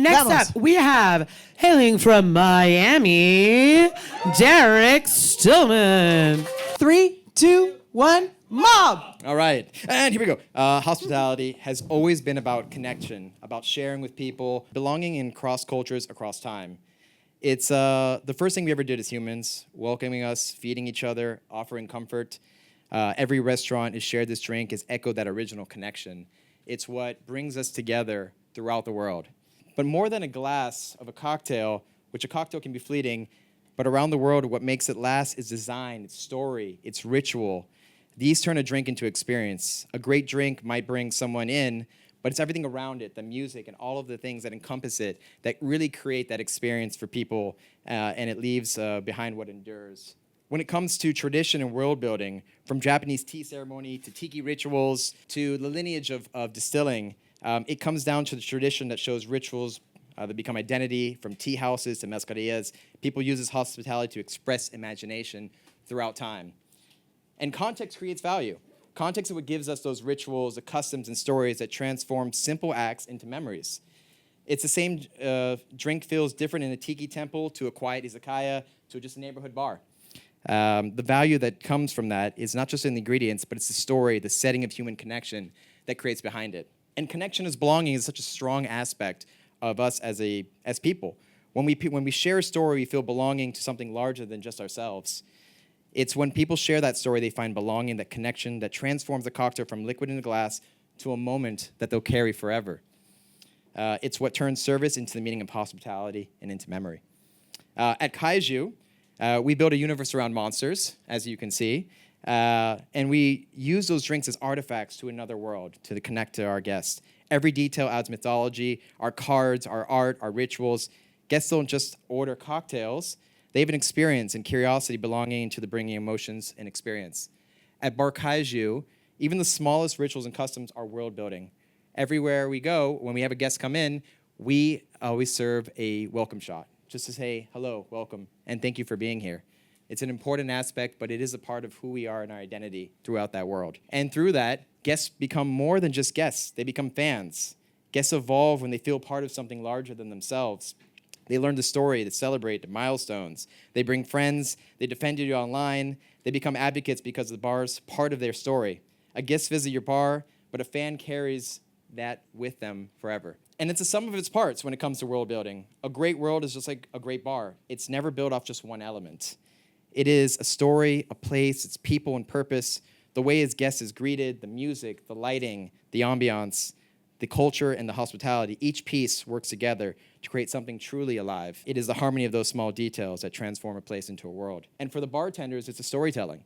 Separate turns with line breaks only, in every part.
next
Vamos.
up, we have, hailing from Miami, Derek Stillman.
3, 2, 1, mob!
All right, and here we go. Hospitality has always been about connection, about sharing with people, belonging in cross cultures across time. It's the first thing we ever did as humans, welcoming us, feeding each other, offering comfort. Every restaurant is shared this drink, has echoed that original connection. It's what brings us together throughout the world. But more than a glass of a cocktail, which a cocktail can be fleeting, but around the world, what makes it last is design, its story, its ritual. These turn a drink into experience. A great drink might bring someone in, but it's everything around it, the music and all of the things that encompass it that really create that experience for people, and it leaves behind what endures. When it comes to tradition and world building, from Japanese tea ceremony to tiki rituals to the lineage of distilling, it comes down to the tradition that shows rituals that become identity, from tea houses to mezcalillas. People use this hospitality to express imagination throughout time. And context creates value. Context is what gives us those rituals, the customs, and stories that transform simple acts into memories. It's the same drink feels different in a tiki temple to a quiet izakaya to just a neighborhood bar. The value that comes from that is not just in the ingredients, but it's the story, the setting of human connection that creates behind it. And connection as belonging is such a strong aspect of us as people. When we share a story, we feel belonging to something larger than just ourselves. It's when people share that story, they find belonging, that connection that transforms the cocktail from liquid in a glass to a moment that they'll carry forever. It's what turns service into the meaning of hospitality and into memory. At Kaiju, we build a universe around monsters, as you can see, and we use those drinks as artifacts to another world to connect to our guests. Every detail adds mythology, our cards, our art, our rituals. Guests don't just order cocktails. They have an experience and curiosity belonging to the bringing emotions and experience. At Bar Kaiju, even the smallest rituals and customs are world building. Everywhere we go, when we have a guest come in, we always serve a welcome shot, just to say hello, welcome, and thank you for being here. It's an important aspect, but it is a part of who we are and our identity throughout that world. And through that, guests become more than just guests. They become fans. Guests evolve when they feel part of something larger than themselves. They learn the story, they celebrate the milestones. They bring friends, they defend you online. They become advocates because the bar's part of their story. A guest visits your bar, but a fan carries that with them forever. And it's a sum of its parts when it comes to world building. A great world is just like a great bar. It's never built off just one element. It is a story, a place, it's people and purpose, the way its guest is greeted, the music, the lighting, the ambiance, the culture, and the hospitality. Each piece works together to create something truly alive. It is the harmony of those small details that transform a place into a world. And for the bartenders, it's a storytelling.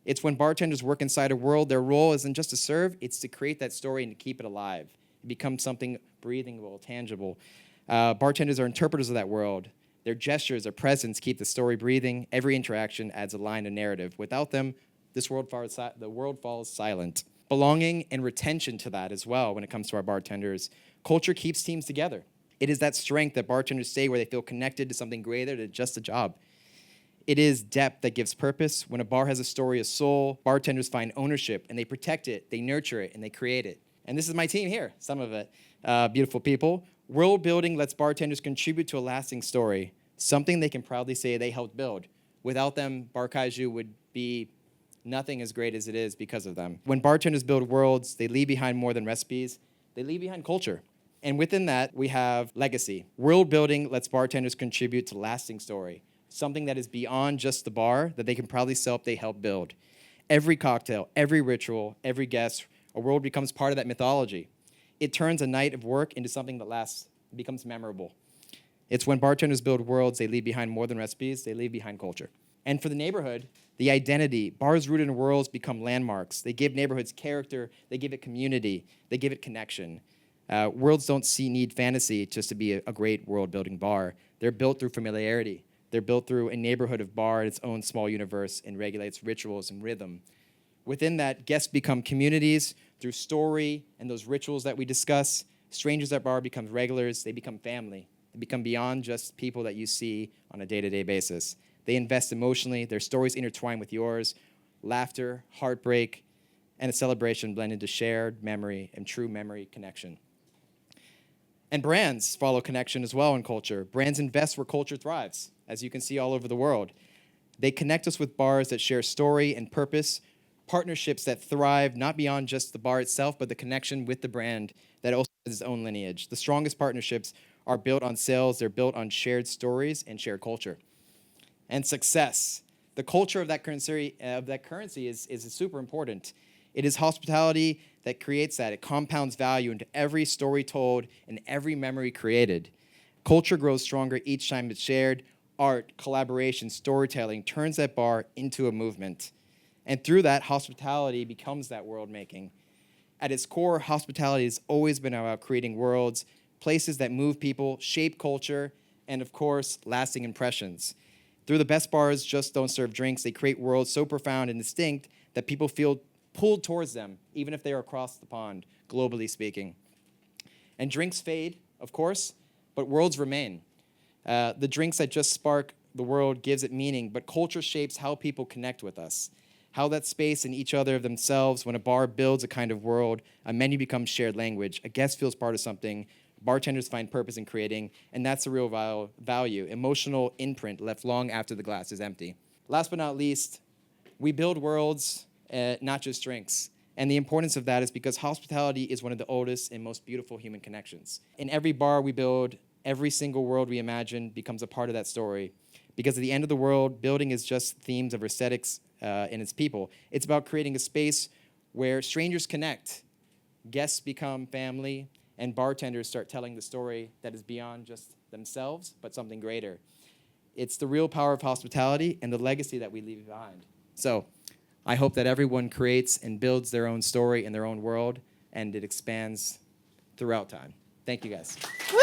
It's when bartenders work inside a world, their role isn't just to serve, it's to create that story and to keep it alive. It becomes something breathable, tangible. Bartenders are interpreters of that world. Their gestures, their presence keep the story breathing. Every interaction adds a line of narrative. Without them, the world falls silent. Belonging and retention to that as well when it comes to our bartenders. Culture keeps teams together. It is that strength that bartenders stay where they feel connected to something greater than just a job. It is depth that gives purpose. When a bar has a story of soul, bartenders find ownership, and they protect it, they nurture it, and they create it. And this is my team here, some of it. Beautiful people. World building lets bartenders contribute to a lasting story, something they can proudly say they helped build. Without them, Bar Kaiju would be nothing as great as it is because of them. When bartenders build worlds, they leave behind more than recipes. They leave behind culture. And within that, we have legacy. World building lets bartenders contribute to lasting story, something that is beyond just the bar that they can proudly say they helped build. Every cocktail, every ritual, every guest, a world becomes part of that mythology. It turns a night of work into something that lasts, becomes memorable. It's when bartenders build worlds, they leave behind more than recipes, they leave behind culture. And for the neighborhood, the identity, bars rooted in worlds become landmarks. They give neighborhoods character, they give it community, they give it connection. Worlds don't need fantasy just to be a great world-building bar. They're built through familiarity. They're built through a neighborhood of bar in its own small universe and regulates rituals and rhythm. Within that, guests become communities through story and those rituals that we discuss. Strangers at bar become regulars. They become family. They become beyond just people that you see on a day-to-day basis. They invest emotionally. Their stories intertwine with yours. Laughter, heartbreak, and a celebration blend into shared memory and true memory connection. And brands follow connection as well in culture. Brands invest where culture thrives, as you can see all over the world. They connect us with bars that share story and purpose, partnerships that thrive not beyond just the bar itself, but the connection with the brand that also has its own lineage. The strongest partnerships are built on sales, they're built on shared stories and shared culture. And success. The culture of that currency is super important. It is hospitality that creates that. It compounds value into every story told and every memory created. Culture grows stronger each time it's shared. Art, collaboration, storytelling turns that bar into a movement. And through that, hospitality becomes that world making. At its core, hospitality has always been about creating worlds, places that move people, shape culture, and of course, lasting impressions. Through the best bars just don't serve drinks. They create worlds so profound and distinct that people feel pulled towards them, even if they are across the pond, globally speaking. And drinks fade, of course, but worlds remain. The drinks that just spark the world gives it meaning, but culture shapes how people connect with us, how that space in each other of themselves. When a bar builds a kind of world, a menu becomes shared language, a guest feels part of something, bartenders find purpose in creating, and that's the real value, emotional imprint left long after the glass is empty. Last but not least, we build worlds, not just drinks. And the importance of that is because hospitality is one of the oldest and most beautiful human connections. In every bar we build, every single world we imagine becomes a part of that story. Because at the end of the world, building is just themes of aesthetics and its people. It's about creating a space where strangers connect, guests become family, and bartenders start telling the story that is beyond just themselves, but something greater. It's the real power of hospitality and the legacy that we leave behind. So I hope that everyone creates and builds their own story in their own world, and it expands throughout time. Thank you, guys.
Woo!